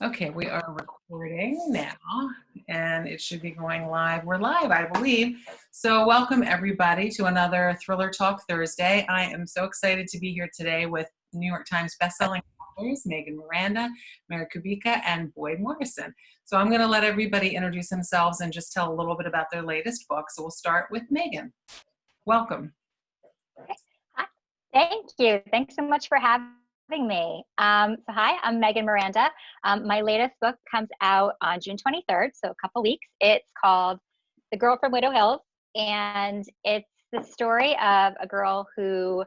Okay, we are recording now, and it should be going live. We're live, I believe. So welcome everybody to another Thriller Talk Thursday. I am so excited to be here today with New York Times bestselling authors, Miranda, Mary Kubica, and Boyd Morrison. So I'm gonna let everybody introduce themselves and just tell a little bit about their latest book. So we'll start with Megan. Welcome. Hi. Thank you. Thanks so much for having me. So hi, I'm Megan Miranda. My latest book comes out on June 23rd, so a couple weeks. It's called The Girl from Widow Hills, and it's the story of a girl who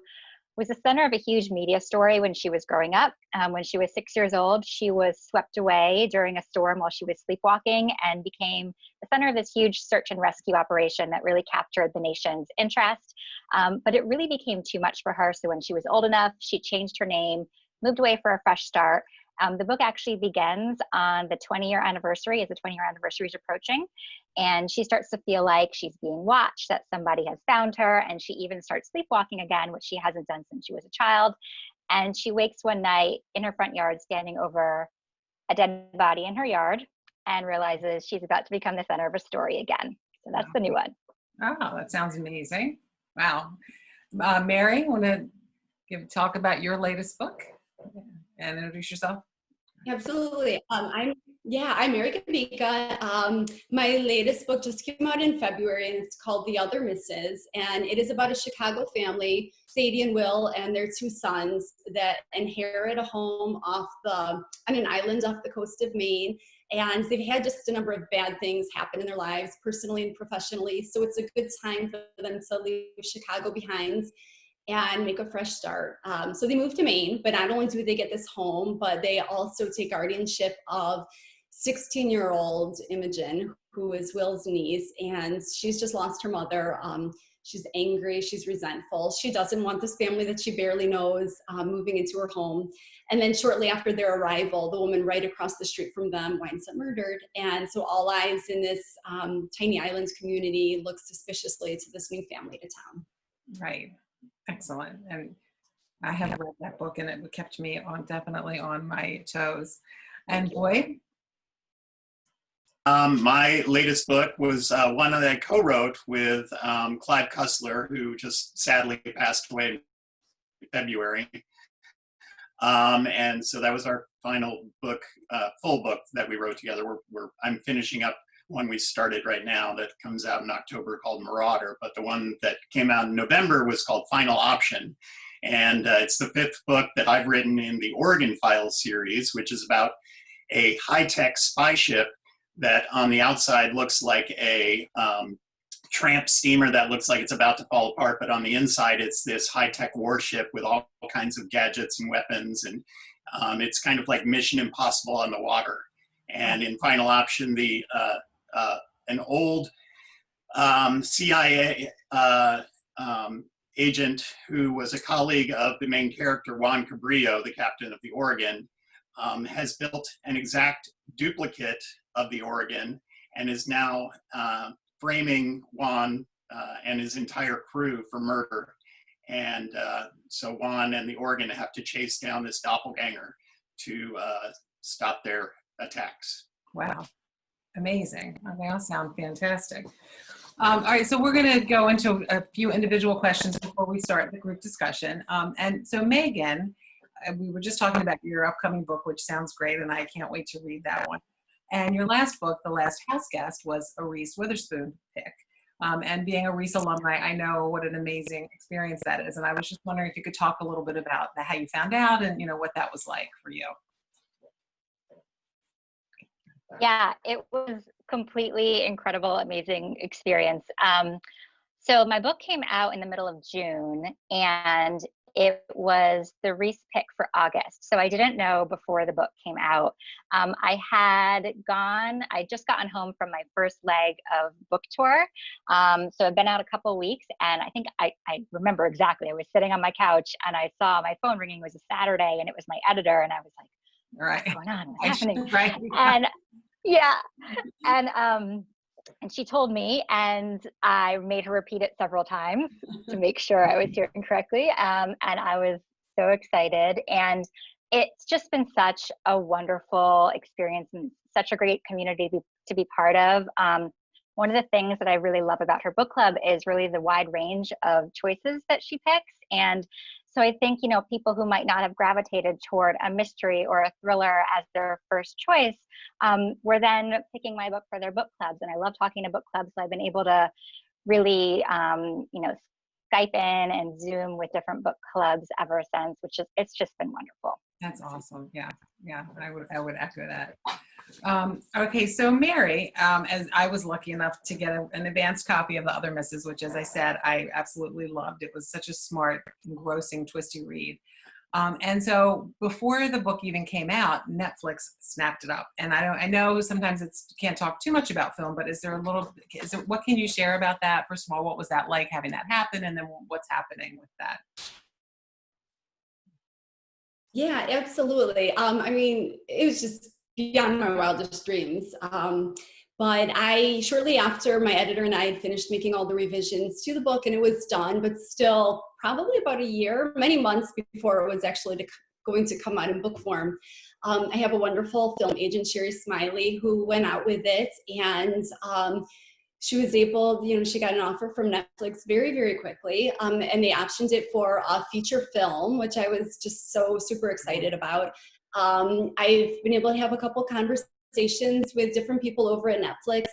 was the center of a huge media story when she was growing up. When she was 6 years old, she was swept away during a storm while she was sleepwalking and became the center of this huge search and rescue operation that really captured the nation's interest. But it really became too much for her. So when she was old enough, she changed her name, moved away for a fresh start. The book actually begins on the 20-year anniversary, as the 20-year anniversary is approaching. And she starts to feel like she's being watched, that somebody has found her. And she even starts sleepwalking again, which she hasn't done since she was a child. And she wakes one night in her front yard, standing over a dead body in her yard, and realizes she's about to become the center of a story again. So that's the new one. Oh, that sounds amazing. Wow. Mary, want to talk about your latest book and introduce yourself? Absolutely. I'm Mary Kubica. My latest book just came out in February, and it's called The Other Misses. And it is about a Chicago family, Sadie and Will, and their two sons that inherit a home on an island off the coast of Maine. And they've had just a number of bad things happen in their lives, personally and professionally. So it's a good time for them to leave Chicago behind and make a fresh start. So they moved to Maine, but not only do they get this home, but they also take guardianship of 16-year-old Imogen, who is Will's niece, and she's just lost her mother. She's angry, she's resentful. She doesn't want this family that she barely knows moving into her home. And then shortly after their arrival, the woman right across the street from them winds up murdered. And so all eyes in this tiny island community look suspiciously to this new family to town. Right. Excellent. And I have read that book, and it kept me definitely on my toes. And Boyd? My latest book was one that I co-wrote with Clive Cussler, who just sadly passed away in February. And so that was our final book, full book that we wrote together. I'm finishing up one we started right now that comes out in October called Marauder, but the one that came out in November was called Final Option. And it's the fifth book that I've written in the Oregon Files series, which is about a high-tech spy ship that on the outside looks like a tramp steamer that looks like it's about to fall apart, but on the inside it's this high-tech warship with all kinds of gadgets and weapons, and it's kind of like Mission Impossible on the water. And in Final Option, an old CIA agent who was a colleague of the main character, Juan Cabrillo, the captain of the Oregon, has built an exact duplicate of the Oregon and is now framing Juan and his entire crew for murder. And so Juan and the Oregon have to chase down this doppelganger to stop their attacks. Wow. Amazing. They all sound fantastic. All right, so we're going to go into a few individual questions before we start the group discussion. And so Megan, we were just talking about your upcoming book, which sounds great, and I can't wait to read that one. And your last book, The Last House Guest, was a Reese Witherspoon pick. And being a Reese alumni, I know what an amazing experience that is. And I was just wondering if you could talk a little bit about how you found out and what that was like for you. Yeah, it was completely incredible, amazing experience. So my book came out in the middle of June, and it was the Reese pick for August. So I didn't know before the book came out. I just gotten home from my first leg of book tour. So I've been out a couple weeks, and I think I remember exactly. I was sitting on my couch and I saw my phone ringing. It was a Saturday, and it was my editor, and I was like, right. What's going on? What's happening? Right. And yeah. And she told me, and I made her repeat it several times to make sure I was hearing correctly. And I was so excited. And it's just been such a wonderful experience and such a great community to be part of. One of the things that I really love about her book club is really the wide range of choices that she picks. And so I think, people who might not have gravitated toward a mystery or a thriller as their first choice were then picking my book for their book clubs. And I love talking to book clubs. So I've been able to really, Skype in and Zoom with different book clubs ever since, it's just been wonderful. That's awesome. Yeah. I would echo that. Okay, so Mary, as I was lucky enough to get an advanced copy of The Other Misses, which, as I said, I absolutely loved. It was such a smart, engrossing, twisty read. And so before the book even came out, Netflix snapped it up. And I know sometimes can't talk too much about film, but what can you share about that? First of all, what was that like having that happen? And then what's happening with that? Yeah, absolutely. It was just beyond my wildest dreams. But shortly after, my editor and I had finished making all the revisions to the book, and it was done, but still probably about a year, many months before it was actually going to come out in book form. I have a wonderful film agent, Sherry Smiley, who went out with it, and she was able, she got an offer from Netflix very, very quickly, and they optioned it for a feature film, which I was just so super excited about. I've been able to have a couple conversations with different people over at Netflix.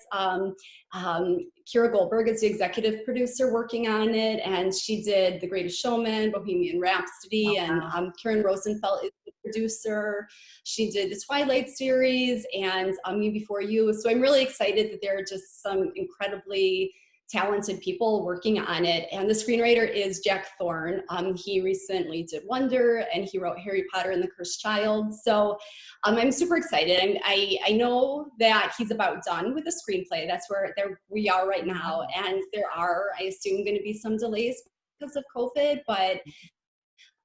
Kira Goldberg is the executive producer working on it, and she did The Greatest Showman, Bohemian Rhapsody, and Karen Rosenfeld is the producer. She did the Twilight series and Me Before You. So I'm really excited that there are just some incredibly talented people working on it. And the screenwriter is Jack Thorne. He recently did Wonder, and he wrote Harry Potter and the Cursed Child. So I'm super excited. I know that he's about done with the screenplay. That's where we are right now. And there are, I assume, going to be some delays because of COVID, but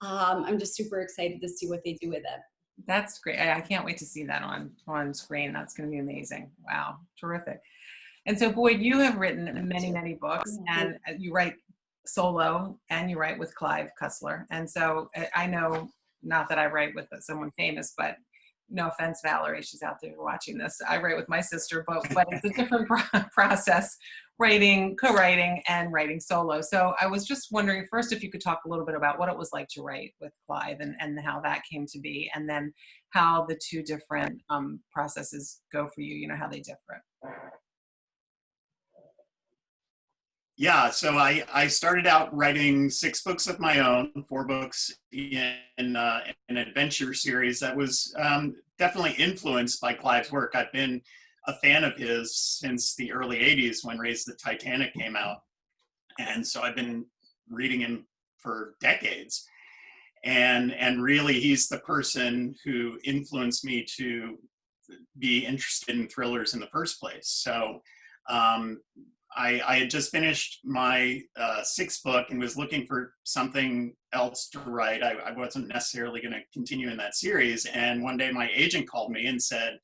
I'm just super excited to see what they do with it. That's great. I can't wait to see that on screen. That's going to be amazing. Wow, terrific. And so, Boyd, you have written many, many books, and you write solo and you write with Clive Cussler. And so I know, not that I write with someone famous, but no offense, Valerie, she's out there watching this. I write with my sister, but it's a different process, co-writing and writing solo. So I was just wondering first if you could talk a little bit about what it was like to write with Clive and how that came to be, and then how the two different processes go for you, how they differ. Yeah, so I started out writing 6 books of my own, 4 books in an adventure series that was definitely influenced by Clive's work. I've been a fan of his since the early 80s when Raise the Titanic came out. And so I've been reading him for decades. And really, he's the person who influenced me to be interested in thrillers in the first place. So I had just finished my 6th book and was looking for something else to write. I wasn't necessarily going to continue in that series. And one day my agent called me and said,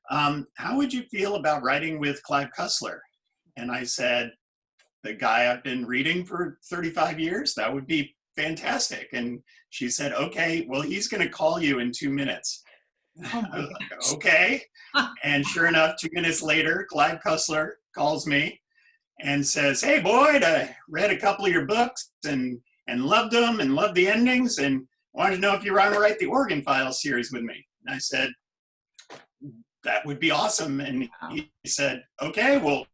how would you feel about writing with Clive Cussler? And I said, the guy I've been reading for 35 years, that would be fantastic. And she said, okay, well, he's going to call you in 2 minutes. Oh I was like, okay. And sure enough, 2 minutes later, Clive Cussler calls me and says, hey, Boyd, I read a couple of your books and loved them and loved the endings and wanted to know if you want to write the Oregon Files series with me. And I said, that would be awesome. And he said, okay, we'll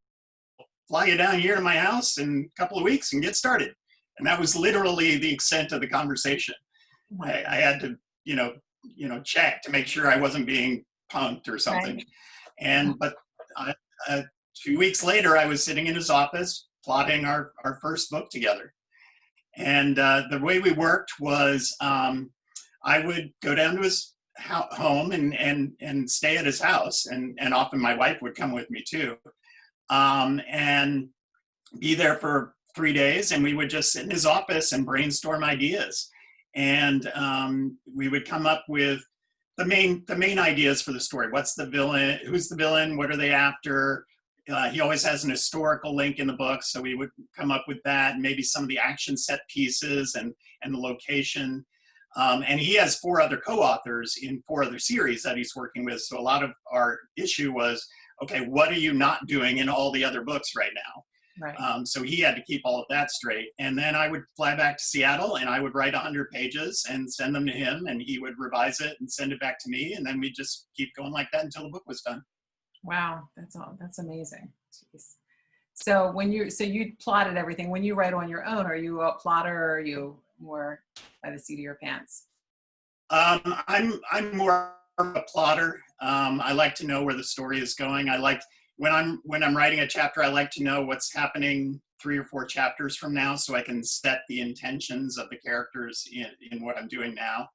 fly you down here to my house in a couple of weeks and get started. And that was literally the extent of the conversation. I had to, check to make sure I wasn't being punked or something. Right. But 2 weeks later, I was sitting in his office plotting our first book together. And the way we worked was I would go down to his home and stay at his house. And often my wife would come with me too. And be there for 3 days. And we would just sit in his office and brainstorm ideas. And we would come up with the main ideas for the story. What's the villain? Who's the villain? What are they after? He always has an historical link in the book, so we would come up with that, and maybe some of the action set pieces and the location. And he has 4 other co-authors in 4 other series that he's working with. So a lot of our issue was, okay, what are you not doing in all the other books right now? Right. So he had to keep all of that straight. And then I would fly back to Seattle and I would write 100 pages and send them to him, and he would revise it and send it back to me. And then we just keep going like that until the book was done. Wow, that's amazing. Jeez. So you plotted everything. When you write on your own, are you a plotter or are you more by the seat of your pants? I'm more of a plotter. I like to know where the story is going. I like when I'm writing a chapter, I like to know what's happening 3 or 4 chapters from now, so I can set the intentions of the characters in what I'm doing now.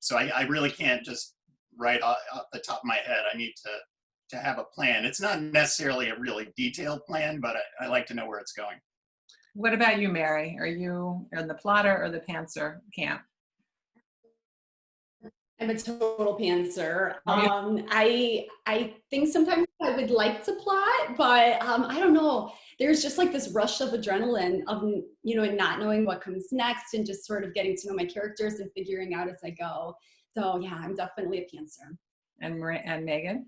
So I really can't just write off the top of my head. I need to have a plan. It's not necessarily a really detailed plan, but I like to know where it's going. What about you, Mary? Are you in the plotter or the pantser camp? I'm a total pantser. Oh, yeah. I think sometimes I would like to plot, but I don't know. There's just like this rush of adrenaline of, you know, and not knowing what comes next and just sort of getting to know my characters and figuring out as I go. So yeah, I'm definitely a pantser. And Megan?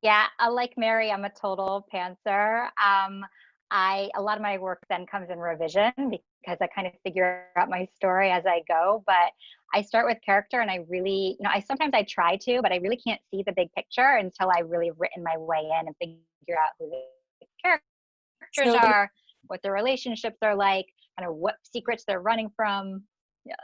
Yeah, like Mary, I'm a total pantser. A lot of my work then comes in revision because I kind of figure out my story as I go. But I start with character, and I really, sometimes I try to, but I really can't see the big picture until I really have written my way in and figure out who the characters So are, what their relationships are like, kind of what secrets they're running from. Yeah.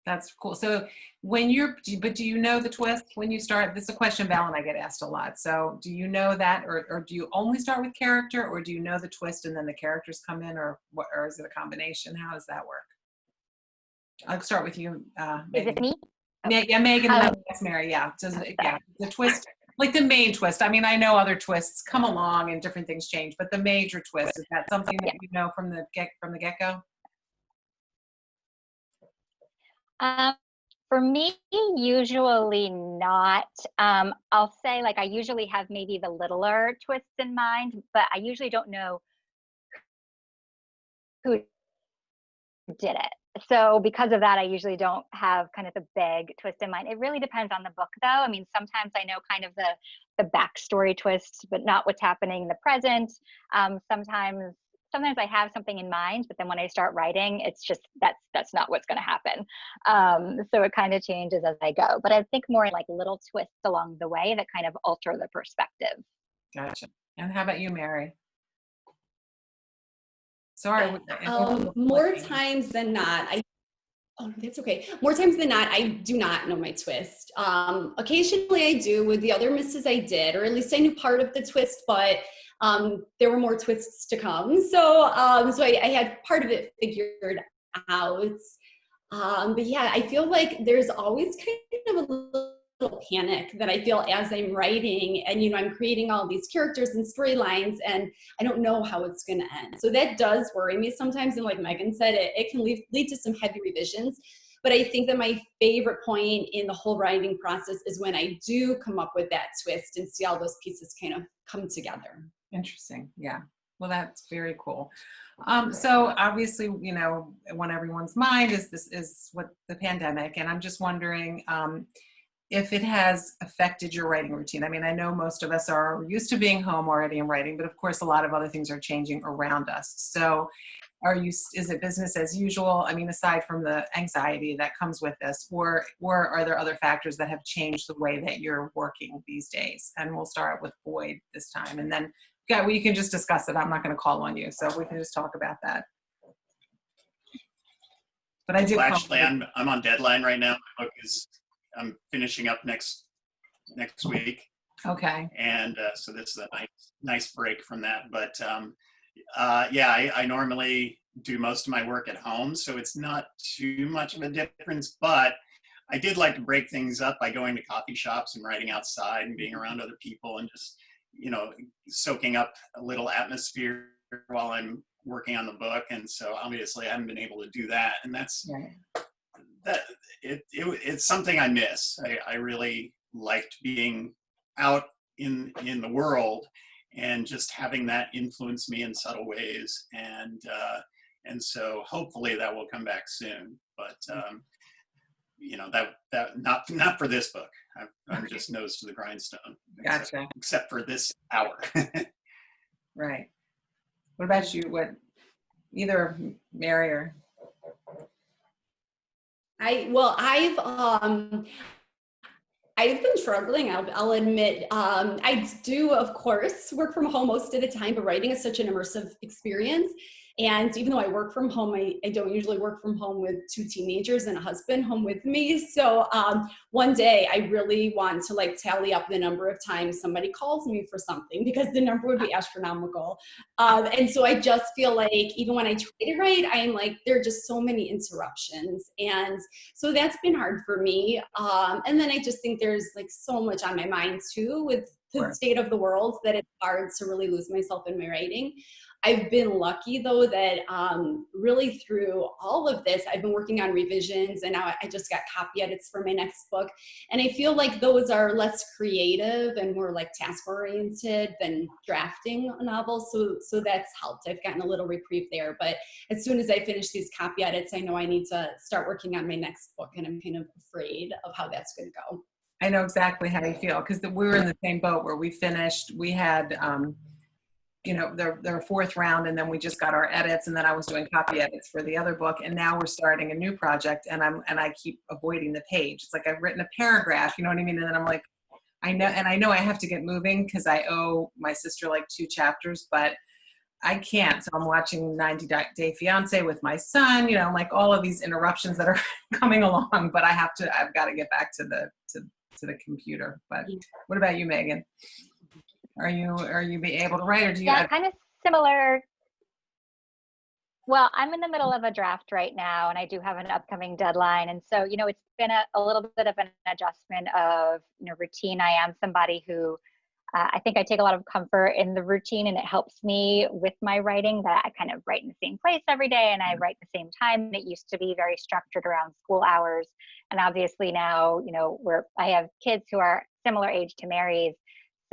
that's cool. So but do you know the twist when you start? This is a question Val and I get asked a lot. So do you know that, or do you only start with character, or do you know the twist and then the characters come in, or what, or is it a combination? How does that work? I'll start with you, Is it Megan. me? Yeah, Megan, and then Um, yes, Mary. Yeah, yeah, the twist, like the main twist. I mean, I know other twists come along and different things change, but the major twist, is that something that you know from the get-go? Um, for me, usually not. I'll say like I usually have maybe the littler twists in mind, but I usually don't know who did it. So because of that, I usually don't have kind of the big twist in mind. It really depends on the book, though. I mean, sometimes I know kind of the backstory twist, but not what's happening in the present. Sometimes I have something in mind, but then when I start writing, it's just that's not what's going to happen. So it kind of changes as I go. But I think more like little twists along the way that kind of alter the perspective. Gotcha. And how about you, Mary? Sorry. More times than not, oh, that's okay. More times than not, I do not know my twist. Occasionally I do. With the other misses I did, or at least I knew part of the twist, but there were more twists to come. So I had part of it figured out. But yeah, I feel like there's always kind of a little panic that I feel as I'm writing, and I'm creating all these characters and storylines, and I don't know how it's going to end. So that does worry me sometimes, and like Megan said, it can lead to some heavy revisions. But I think that my favorite point in the whole writing process is when I do come up with that twist and see all those pieces kind of come together. Interesting. Yeah. Well, that's very cool. So obviously, on everyone's mind is what the pandemic, and I'm just wondering if it has affected your writing routine. I mean, I know most of us are used to being home already and writing, but of course, a lot of other things are changing around us. So, is it business as usual? I mean, aside from the anxiety that comes with this, or are there other factors that have changed the way that you're working these days? And we'll start with Boyd this time, and then we can just discuss it. I'm not going to call on you, so we can just talk about that. But I do. Well, actually, I'm on deadline right now. My book I'm finishing up next week. Okay. And so this is a nice break from that. But yeah, I normally do most of my work at home, so it's not too much of a difference. But I did like to break things up by going to coffee shops and writing outside and being around other people and just, soaking up a little atmosphere while I'm working on the book. And so obviously I haven't been able to do that. And that's, it's something I miss. I really liked being out in the world and just having that influence me in subtle ways. And so hopefully that will come back soon. But you know, that not for this book. I'm just nose to the grindstone. Gotcha. Except for this hour. Right. What about you? What, either Mary or? I've been struggling, I'll admit. I do, of course, work from home most of the time, but writing is such an immersive experience. And even though I work from home, I don't usually work from home with 2 teenagers and a husband home with me. So one day I really want to like tally up the number of times somebody calls me for something, because the number would be astronomical. And so I just feel like even when I try to write, I'm like, there are just so many interruptions. And so that's been hard for me. And then I just think there's like so much on my mind too with the state of the world that it's hard to really lose myself in my writing. I've been lucky though that really through all of this, I've been working on revisions, and now I just got copy edits for my next book. And I feel like those are less creative and more like task oriented than drafting a novel. So that's helped. I've gotten a little reprieve there. But as soon as I finish these copy edits, I know I need to start working on my next book, and I'm kind of afraid of how that's going to go. I know exactly how you feel, because we were in the same boat where we finished. We had, you know, their 4th round, and then we just got our edits, and then I was doing copy edits for the other book, and now we're starting a new project, and I keep avoiding the page. It's like I've written a paragraph, you know what I mean? And then I'm like, I know I have to get moving because I owe my sister like 2 chapters, but I can't. So I'm watching 90 Day Fiance with my son, you know, like all of these interruptions that are coming along, but I've got to get back to the computer. But what about you, Megan? Are you be able to write, or do you? Yeah, kind of similar. Well, I'm in the middle of a draft right now, and I do have an upcoming deadline. And so, you know, it's been a little bit of an adjustment of, you know, routine. I am somebody who I think I take a lot of comfort in the routine, and it helps me with my writing that I kind of write in the same place every day, and I write the same time. It used to be very structured around school hours. And obviously now, you know, I have kids who are similar age to Mary's.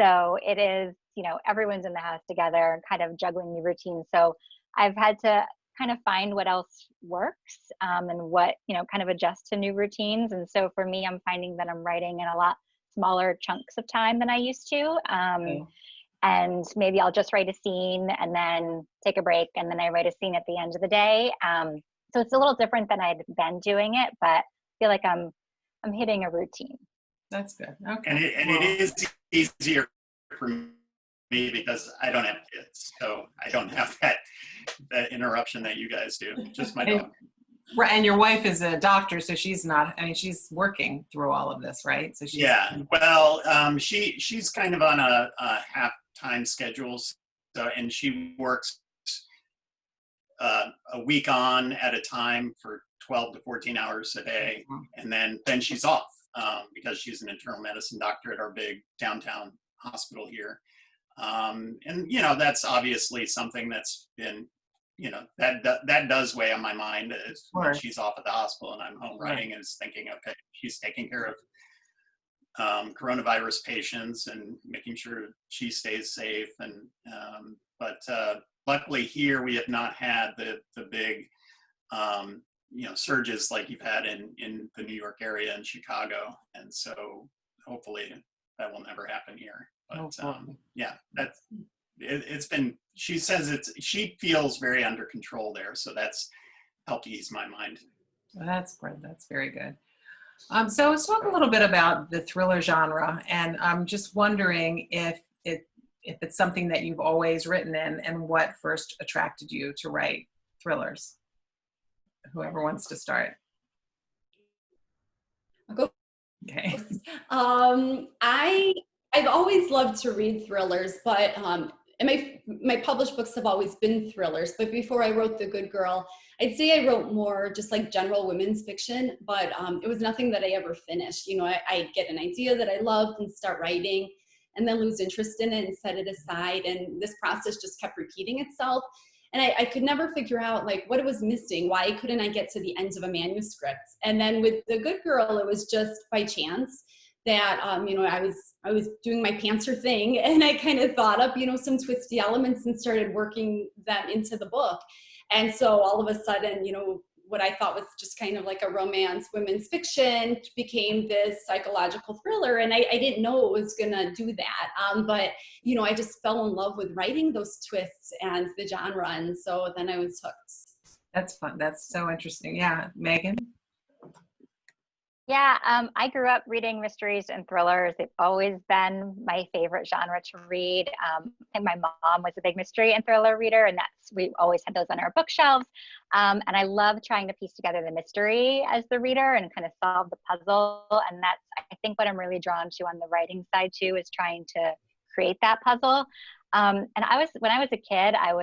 So it is, you know, everyone's in the house together and kind of juggling the routine. So I've had to kind of find what else works and what, you know, kind of adjust to new routines. And so for me, I'm finding that I'm writing in a lot smaller chunks of time than I used to. And maybe I'll just write a scene and then take a break, and then I write a scene at the end of the day. So it's a little different than I'd been doing it, but I feel like I'm hitting a routine. That's good. Okay. And it is easier for me because I don't have kids, so I don't have that interruption that you guys do. Just my dog. Right, and your wife is a doctor, so she's not. I mean, she's working through all of this, right? So she's, yeah. Well, she's kind of on a half-time schedule, so, and she works a week on at a time for 12 to 14 hours a day, and then she's off because she's an internal medicine doctor at our big downtown hospital here. And you know, that's obviously something that's been, you know, that does weigh on my mind when she's off at the hospital and I'm home writing, is thinking, okay, she's taking care of coronavirus patients and making sure she stays safe. And but luckily here we have not had the big you know, surges like you've had in the New York area and Chicago, and so hopefully that will never happen here. But yeah, it's been, she says she feels very under control there, so that's helped ease my mind. Well, that's good. That's very good. So let's talk a little bit about the thriller genre, and I'm just wondering if it's something that you've always written in, and what first attracted you to write thrillers. Whoever wants to start. I'll go. Okay. I've always loved to read thrillers, but and my published books have always been thrillers. But before I wrote The Good Girl, I'd say I wrote more just like general women's fiction, but it was nothing that I ever finished. You know, I'd get an idea that I loved and start writing, and then lose interest in it and set it aside. And this process just kept repeating itself. And I could never figure out like what it was missing. Why couldn't I get to the ends of a manuscript? And then with The Good Girl, it was just by chance that, you know, I was doing my pantser thing, and I kind of thought up, you know, some twisty elements and started working them into the book. And so all of a sudden, you know, what I thought was just kind of like a romance women's fiction became this psychological thriller. And I didn't know it was gonna do that. But, you know, I just fell in love with writing those twists and the genre. And so then I was hooked. That's fun. That's so interesting. Yeah, Megan? Yeah, I grew up reading mysteries and thrillers. They've always been my favorite genre to read. I think my mom was a big mystery and thriller reader, and we always had those on our bookshelves. And I love trying to piece together the mystery as the reader and kind of solve the puzzle. And that's, I think, what I'm really drawn to on the writing side too, is trying to create that puzzle. And when I was a kid, I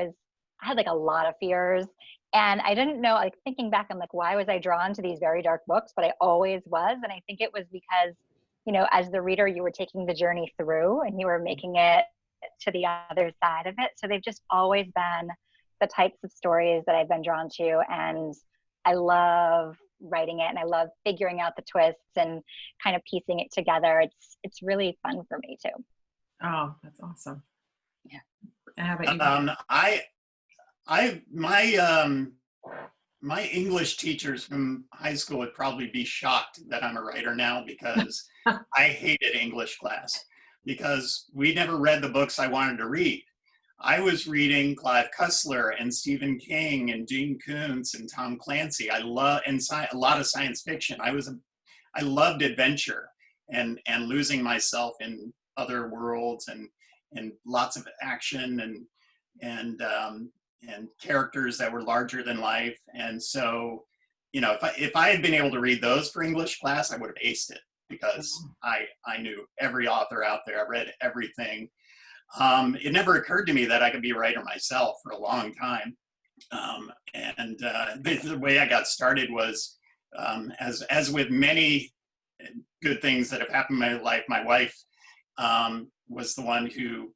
had like a lot of fears. And I didn't know, like thinking back, I'm like, why was I drawn to these very dark books? But I always was. And I think it was because, you know, as the reader, you were taking the journey through and you were making it to the other side of it. So they've just always been the types of stories that I've been drawn to. And I love writing it and I love figuring out the twists and kind of piecing it together. It's really fun for me too. Oh, that's awesome. Yeah. And how about you? My English teachers from high school would probably be shocked that I'm a writer now, because I hated English class because we never read the books I wanted to read. I was reading Clive Cussler and Stephen King and Gene Kuntz and Tom Clancy. I love a lot of science fiction. I loved adventure and losing myself in other worlds and lots of action and characters that were larger than life. And so, you know, if I had been able to read those for English class, I would have aced it, because I knew every author out there. I read everything. It never occurred to me that I could be a writer myself for a long time. The way I got started was, as with many good things that have happened in my life, my wife was the one who,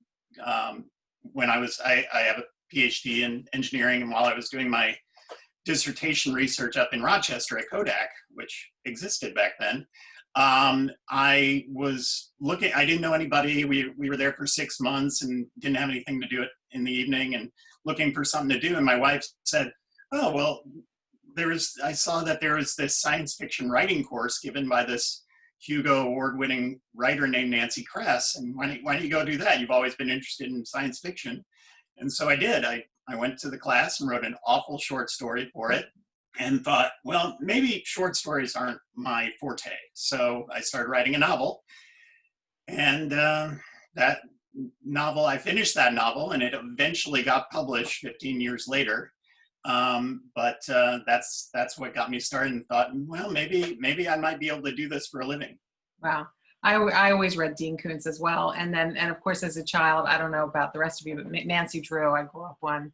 when I have a PhD in engineering, and while I was doing my dissertation research up in Rochester at Kodak, which existed back then, I was looking. I didn't know anybody. We were there for 6 months and didn't have anything to do it in the evening, and looking for something to do. And my wife said, "Oh, well, I saw that there was this science fiction writing course given by this Hugo Award-winning writer named Nancy Kress, and why don't you go do that? You've always been interested in science fiction." And so I did. I went to the class and wrote an awful short story for it, and thought, well, maybe short stories aren't my forte. So I started writing a novel. And that novel, I finished that novel, and it eventually got published 15 years later. But that's what got me started, and thought, well, maybe I might be able to do this for a living. Wow. I always read Dean Koontz as well. And of course, as a child, I don't know about the rest of you, but Nancy Drew, I grew up on.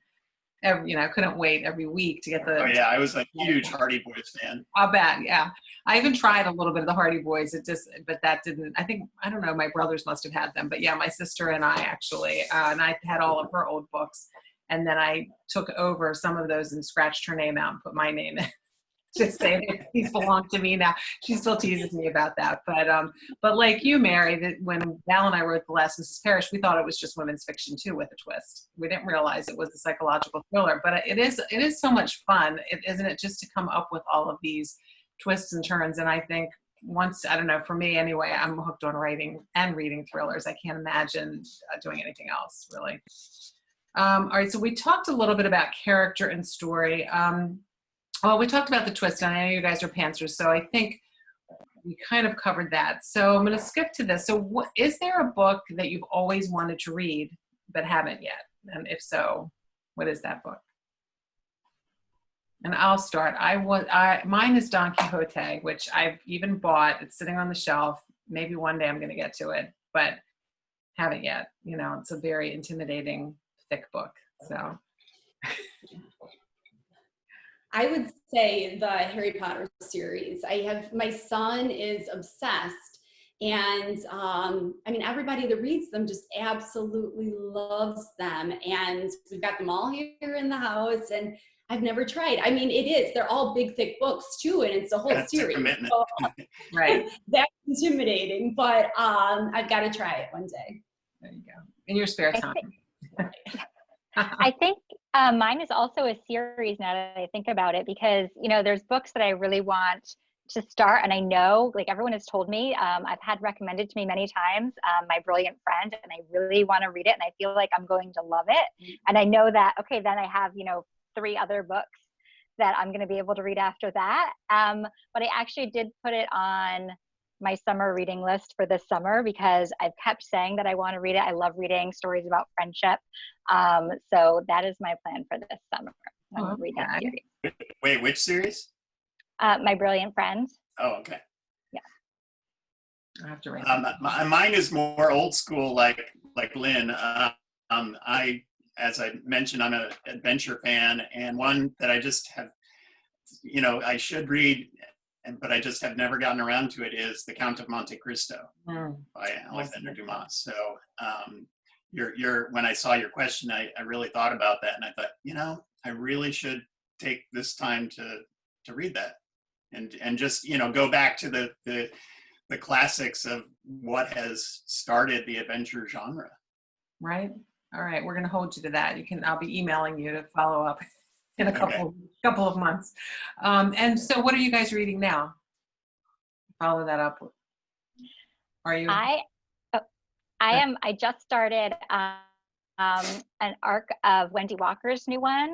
I couldn't wait every week to get the. Oh yeah, I was a huge Hardy Boys fan. I'll bet, yeah. I even tried a little bit of the Hardy Boys. But that didn't. I don't know. My brothers must have had them, but yeah, my sister and I actually, and I had all of her old books, and then I took over some of those and scratched her name out and put my name in. Just say these belong to me now. She still teases me about that, but like you, Mary, that when Val and I wrote The Last Mrs. Parrish, we thought it was just women's fiction too, with a twist. We didn't realize it was a psychological thriller, but it is so much fun, isn't it, just to come up with all of these twists and turns. And I think once, I don't know, for me anyway, I'm hooked on writing and reading thrillers. I can't imagine doing anything else, really. All right, so we talked a little bit about character and story. Well, we talked about the twist, and I know you guys are pantsers, so I think we kind of covered that. So I'm going to skip to this. So is there a book that you've always wanted to read but haven't yet? And if so, what is that book? And I'll start. Mine is Don Quixote, which I've even bought. It's sitting on the shelf. Maybe one day I'm going to get to it, but haven't yet. It's a very intimidating, thick book. So. I would say the Harry Potter series. My son is obsessed, and everybody that reads them just absolutely loves them. And we've got them all here in the house, and I've never tried. They're all big, thick books too, and it's a whole series. A commitment. So, right. That's intimidating, but I've got to try it one day. There you go. In your spare time. I think Mine is also a series now that I think about it, because, you know, there's books that I really want to start, and I know, like, everyone has told me, I've had recommended to me many times, My Brilliant Friend, and I really want to read it, and I feel like I'm going to love it. And I know that, okay, then I have, you know, 3 other books that I'm going to be able to read after that. But I actually did put it on my summer reading list for this summer, because I've kept saying that I want to read it. I love reading stories about friendship. So that is my plan for this summer. I'm reading a series. Wait, which series? My Brilliant Friend. Oh, okay. Yeah. I have to write Mine is more old school, like Lynn. As I mentioned, I'm an adventure fan, and one that I just have, you know, I should read, but I just have never gotten around to it, is The Count of Monte Cristo by Alexander Dumas. So when I saw your question, I really thought about that, and I thought, you know, I really should take this time to read that, and just, you know, go back to the classics of what has started the adventure genre. Right. All right. We're going to hold you to that. I'll be emailing you to follow up in a couple of months. And so what are you guys reading now? Follow that up. Are you? I just started an arc of Wendy Walker's new one,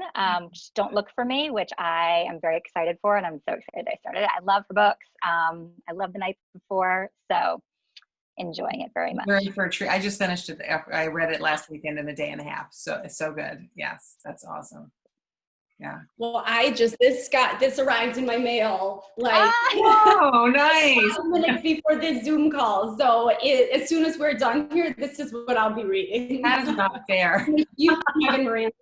Just Don't Look for Me, which I am very excited for, and I'm so excited I started it. I love her books. I love The Night Before, so enjoying it very much. Very for a treat. I just finished it. I read it last weekend in a day and a half. So it's so good. Yes, that's awesome. Yeah. Well, this arrived in my mail like oh, nice. 5 minutes before this Zoom call. So as soon as we're done here, this is what I'll be reading. That is not fair. You, Megan Miranda.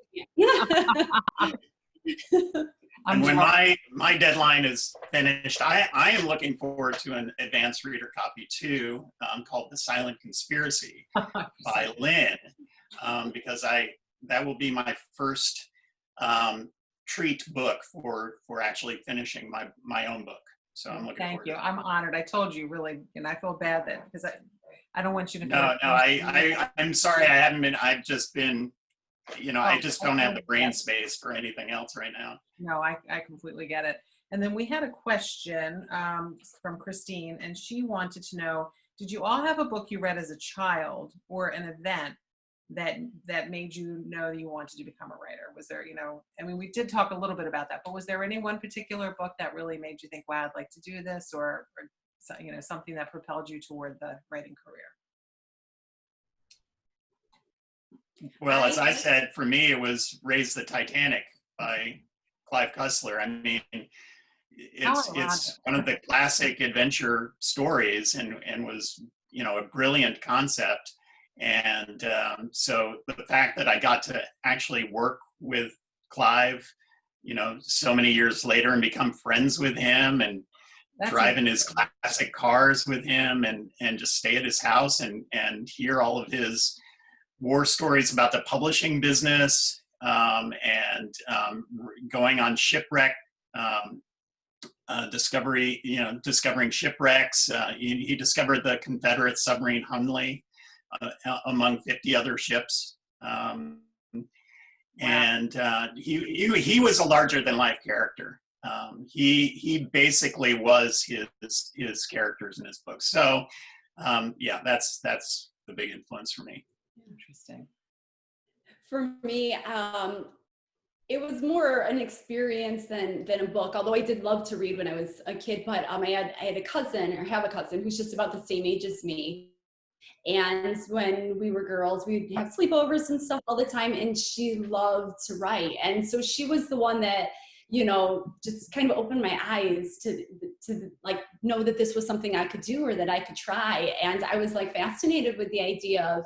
And when my deadline is finished, I am looking forward to an advanced reader copy too, called The Silent Conspiracy by Lynne, because that will be my first treat book for actually finishing my own book. So I'm looking forward. Thank you. I'm honored. I told you, really, and I feel bad that because I don't want you to. No, I'm sorry. I haven't been. I've just been. You know, I just don't have the brain space for anything else right now. No, I completely get it. And then we had a question from Christine, and she wanted to know, did you all have a book you read as a child or an event that made you know that you wanted to become a writer? Was there, you know, I mean, we did talk a little bit about that, but was there any one particular book that really made you think, wow, I'd like to do this, or you know, something that propelled you toward the writing career? Well, as I said, for me, it was Raise the Titanic by Clive Cussler. I mean, it's one of the classic adventure stories, and was, you know, a brilliant concept. And so the fact that I got to actually work with Clive, you know, so many years later, and become friends with him, and drive in his classic cars with him, and just stay at his house and hear all of his war stories about the publishing business, and going on shipwreck discovering shipwrecks. He discovered the Confederate submarine Hunley among 50 other ships, and he was a larger than life character. He basically was his characters in his books. So yeah, that's the big influence for me. Interesting. For me, it was more an experience than a book, although I did love to read when I was a kid. But I had a cousin, or have a cousin, who's just about the same age as me. And when we were girls, we'd have sleepovers and stuff all the time, and she loved to write. And so she was the one that, you know, just kind of opened my eyes to like know that this was something I could do, or that I could try. And I was like fascinated with the idea of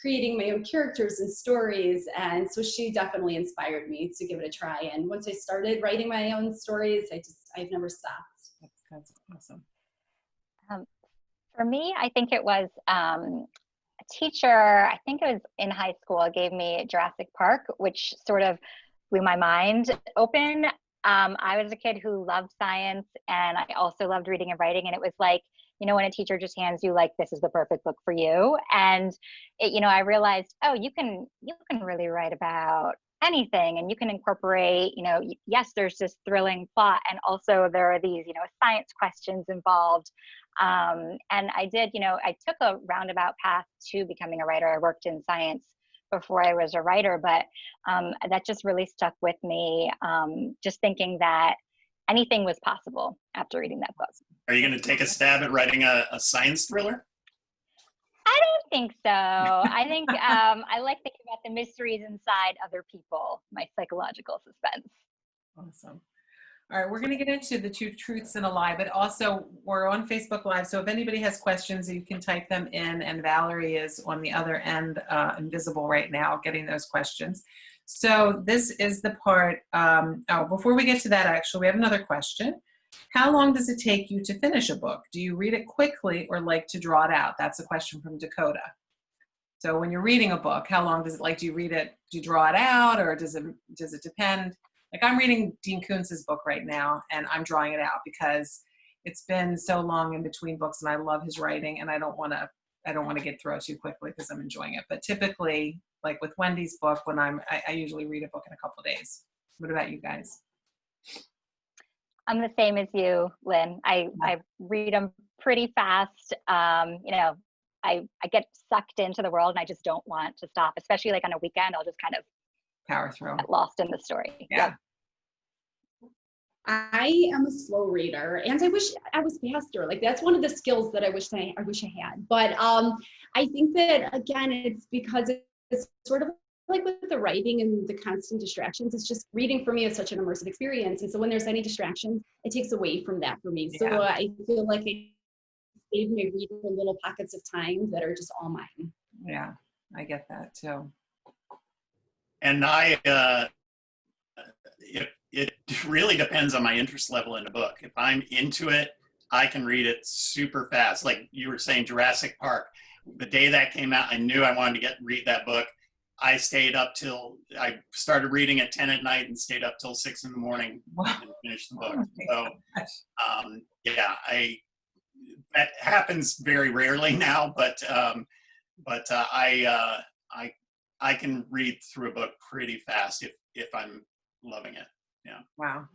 creating my own characters and stories. And so she definitely inspired me to give it a try. And once I started writing my own stories, I've never stopped. That's awesome. For me, I think it was a teacher, I think it was in high school, gave me Jurassic Park, which sort of blew my mind open. I was a kid who loved science, and I also loved reading and writing. And it was like, you know, when a teacher just hands you like, this is the perfect book for you. And it, you know, I realized, oh, you can really write about anything, and you can incorporate, yes, there's this thrilling plot, and also there are these, science questions involved. And I did, I took a roundabout path to becoming a writer. I worked in science before I was a writer, but that just really stuck with me, just thinking that anything was possible after reading that book. Are you going to take a stab at writing a science thriller? I don't think so. I think I like thinking about the mysteries inside other people, my psychological suspense. Awesome. All right, we're going to get into the two truths and a lie, but also we're on Facebook Live. So if anybody has questions, you can type them in, and Valerie is on the other end, invisible right now, getting those questions. So this is the part, before we get to that, actually, we have another question. How long does it take you to finish a book? Do you read it quickly or like to draw it out? That's a question from Dakota. So when you're reading a book, how long does it like? Do you read it? Do you draw it out, or does it depend? Like I'm reading Dean Koontz's book right now, and I'm drawing it out because it's been so long in between books, and I love his writing, and I don't want to get through it too quickly because I'm enjoying it. But typically, like with Wendy's book, when I usually read a book in a couple of days. What about you guys? I'm the same as you, Lynn. I read them pretty fast. I get sucked into the world, and I just don't want to stop, especially like on a weekend. I'll just kind of Power through. get lost in the story. Yeah. I am a slow reader, and I wish I was faster. Like that's one of the skills that I wish I had. But I think that again, it's because it's sort of like with the writing and the constant distractions. It's just reading for me is such an immersive experience, and so when there's any distractions, it takes away from that for me. So Yeah. I feel like I save my reading for little pockets of time that are just all mine. Yeah, I get that too. And it really depends on my interest level in the book. If I'm into it, I can read it super fast. Like you were saying, Jurassic Park. The day that came out, I knew I wanted to read that book. I started reading at 10 at night and stayed up till 6 in the morning and finished the book. So, that happens very rarely now, but I can read through a book pretty fast if I'm loving it. Yeah. Wow.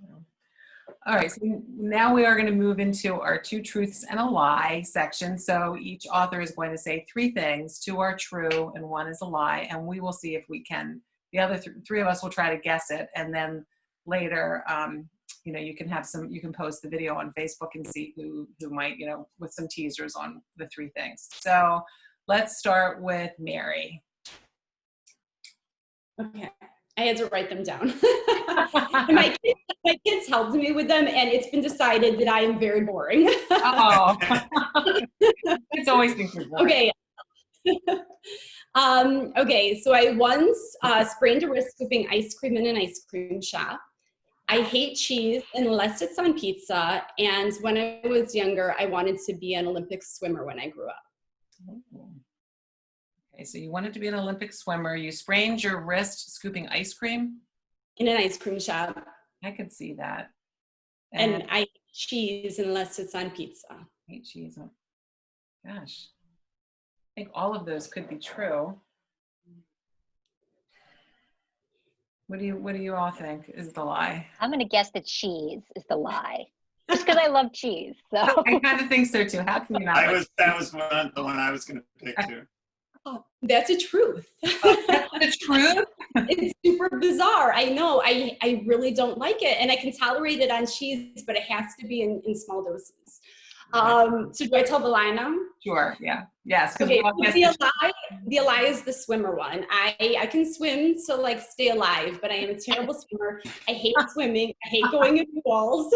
All right, so now we are going to move into our two truths and a lie section. So each author is going to say 3 things. 2 are true and 1 is a lie, and we will see if we can. The other 3 of us will try to guess it, and then later, you can post the video on Facebook and see who might, with some teasers on the 3 things. So let's start with Mary. Okay, I had to write them down. my kids helped me with them, and it's been decided that I am very boring. Oh, it's always think you're boring. Okay. Okay, so I once sprained a wrist scooping ice cream in an ice cream shop. I hate cheese unless it's on pizza, and when I was younger, I wanted to be an Olympic swimmer when I grew up. Oh. Okay, so you wanted to be an Olympic swimmer. You sprained your wrist scooping ice cream? In an ice cream shop. I could see that. And I hate cheese unless it's on pizza. Hate cheese. Gosh. I think all of those could be true. What do you all think is the lie? I'm going to guess that cheese is the lie. Just because I love cheese. So I kind of think so too. How can you not? That was the one I was going to pick too. Oh, that's a truth. That's the truth? It's super bizarre. I know. I really don't like it. And I can tolerate it on cheese, but it has to be in small doses. So do I tell the lie now? Sure, yeah. Yes. Okay, the lie is the swimmer one. I can swim to like stay alive, but I am a terrible swimmer. I hate swimming. I hate going in walls.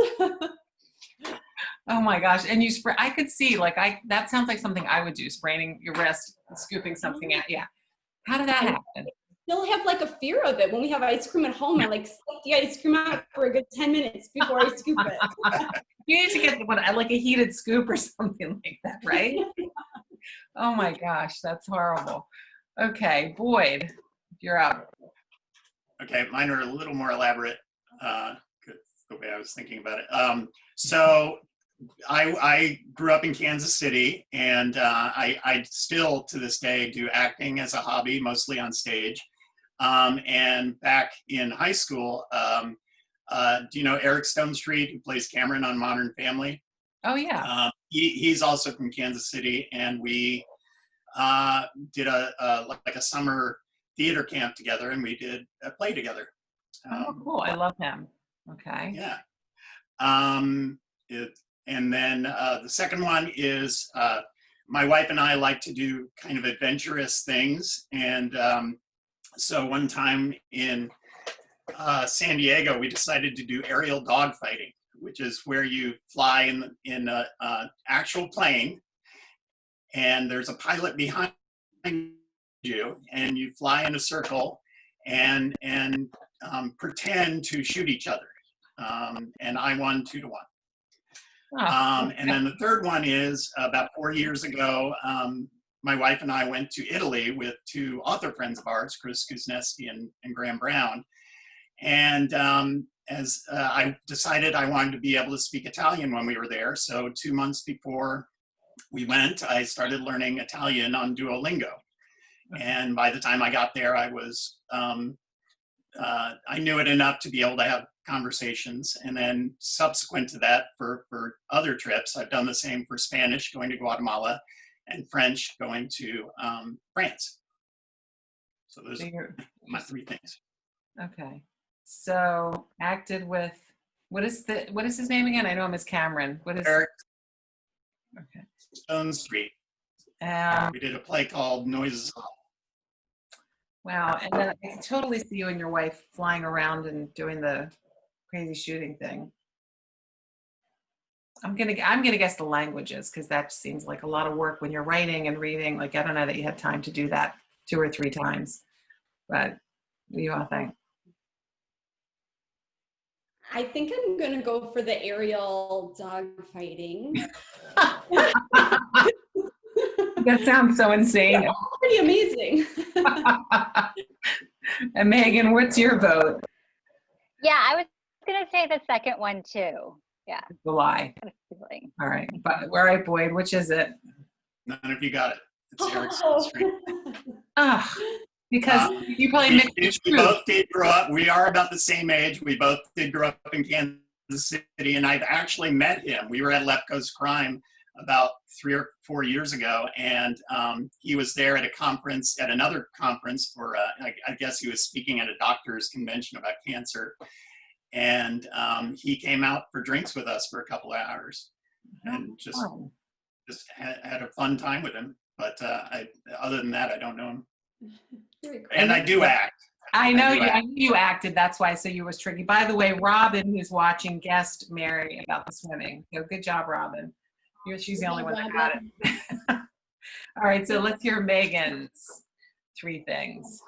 Oh my gosh. And I could see that sounds like something I would do, spraining your wrist, scooping something out. Yeah. How did that happen? Still have like a fear of it. When we have ice cream at home, I like suck the ice cream out for a good 10 minutes before I scoop it. You need to get like a heated scoop or something like that, right? Oh my gosh, that's horrible. Okay, Boyd, you're up. Okay, mine are a little more elaborate. The way I was thinking about it. So I grew up in Kansas City, and I still to this day do acting as a hobby, mostly on stage. And back in high school, do you know Eric Stone Street, who plays Cameron on Modern Family? Oh, yeah. He's also from Kansas City, and we did like a summer theater camp together, and we did a play together. Oh, cool. I love him. Okay. Yeah. And then the second one is my wife and I like to do kind of adventurous things. And so one time in San Diego, we decided to do aerial dogfighting, which is where you fly in an actual plane, and there's a pilot behind you, and you fly in a circle and pretend to shoot each other. And I won 2-1. And then the third one is about 4 years ago, my wife and I went to Italy with 2 author friends of ours, Chris Kuznetsky and Graham Brown. And as I decided I wanted to be able to speak Italian when we were there. So 2 months before we went, I started learning Italian on Duolingo. And by the time I got there, I was, I knew it enough to be able to have conversations. And then subsequent to that, for other trips, I've done the same for Spanish, going to Guatemala, and French, going to France. So those are my 3 things. Okay. So acted with, what is his name again? I know him as Cameron. What is Eric Okay. Stone Street. We did a play called Noises. Wow. And then I can totally see you and your wife flying around and doing the crazy shooting thing. I'm gonna guess the languages, because that seems like a lot of work when you're writing and reading. Like, I don't know that you had time to do that 2 or 3 times, but what do you all think? I think I'm gonna go for the aerial dog fighting. That sounds so insane. Yeah, pretty amazing. And Megan, what's your vote? Yeah, I was gonna say the second one too. Yeah. The lie. All right. But all right, Boyd, which is it? None of you got it. It's Eric Stone Street. Ah, because you probably mixed we both did grow up. We are about the same age. We both did grow up in Kansas City, and I've actually met him. We were at Lefko's Crime about 3 or 4 years ago, and he was there at a conference, at another conference for, I guess he was speaking at a doctor's convention about cancer, and he came out for drinks with us for a couple of hours, and just had a fun time with him. But other than that, I don't know him. Very cool. And I do act. I know you acted. That's why. So you was tricky. By the way, Robin, who's watching, guessed Mary about the swimming. So good job, Robin. She's the only one that got it. All right. So let's hear Megan's 3 things.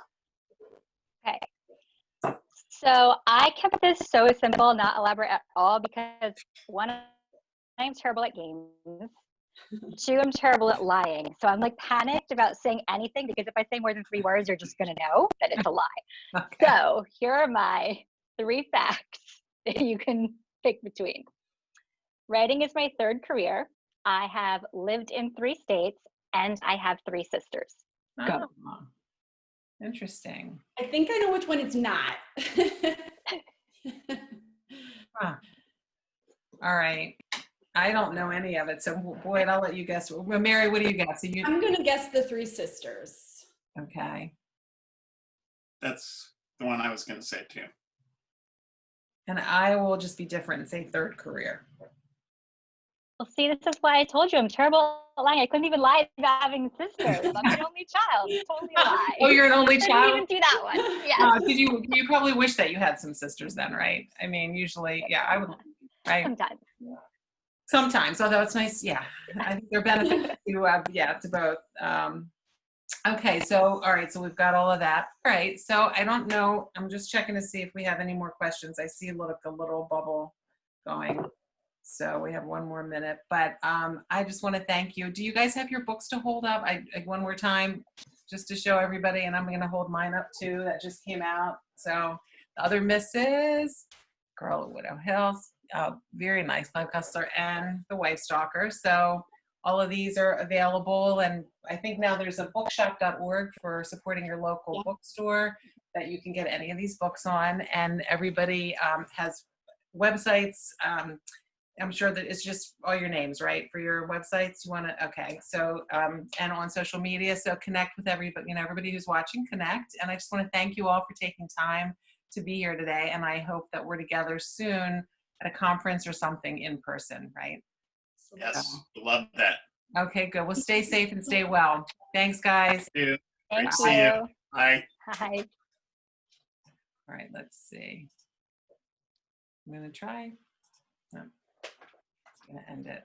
Okay. So I kept this so simple, not elaborate at all, because 1, I'm terrible at games. 2, I'm terrible at lying. So I'm like panicked about saying anything, because if I say more than 3 words, you're just gonna know that it's a lie. Okay. So here are my 3 facts that you can pick between. Writing is my 3rd career. I have lived in 3 states, and I have 3 sisters. Go. Oh, interesting. I think I know which one it's not. Huh. All right. I don't know any of it. So Boyd, I'll let you guess. Well, Mary, what do you guess? I'm gonna guess the 3 sisters. Okay. That's the one I was going to say too. And I will just be different and say 3rd career. Well, see, this is why I told you I'm terrible at lying. I couldn't even lie about having sisters. I'm an only child. It's totally a lie. Oh, you're an only I didn't child? even do that one. Yeah. Did you probably wish that you had some sisters then, right? I mean, usually, yeah, I would, right? Sometimes. Sometimes, although it's nice, yeah. I think there are benefits to both. Okay, so, all right, so we've got all of that. All right, so I don't know, I'm just checking to see if we have any more questions. I see a little bubble going. So we have 1 more minute, but I just want to thank you. Do you guys have your books to hold up? One more time, just to show everybody, and I'm going to hold mine up too. That just came out. So the other Mrs. Girl at Widow Hills, very nice, Clive Cussler, and The Wife Stalker. So all of these are available, and I think now there's a bookshop.org for supporting your local bookstore. that you can get any of these books on, and everybody has websites. I'm sure that it's just all your names, right, for your websites. You want to, okay. So, and on social media. So connect with everybody, everybody who's watching, connect. And I just want to thank you all for taking time to be here today. And I hope that we're together soon at a conference or something in person, right? Yes, love that. Okay, good. Well, stay safe and stay well. Thanks, guys. Thank you. Thank Great to see you. you. Bye. Hi. All right, let's see. I'm going to try. No, it's going to end it.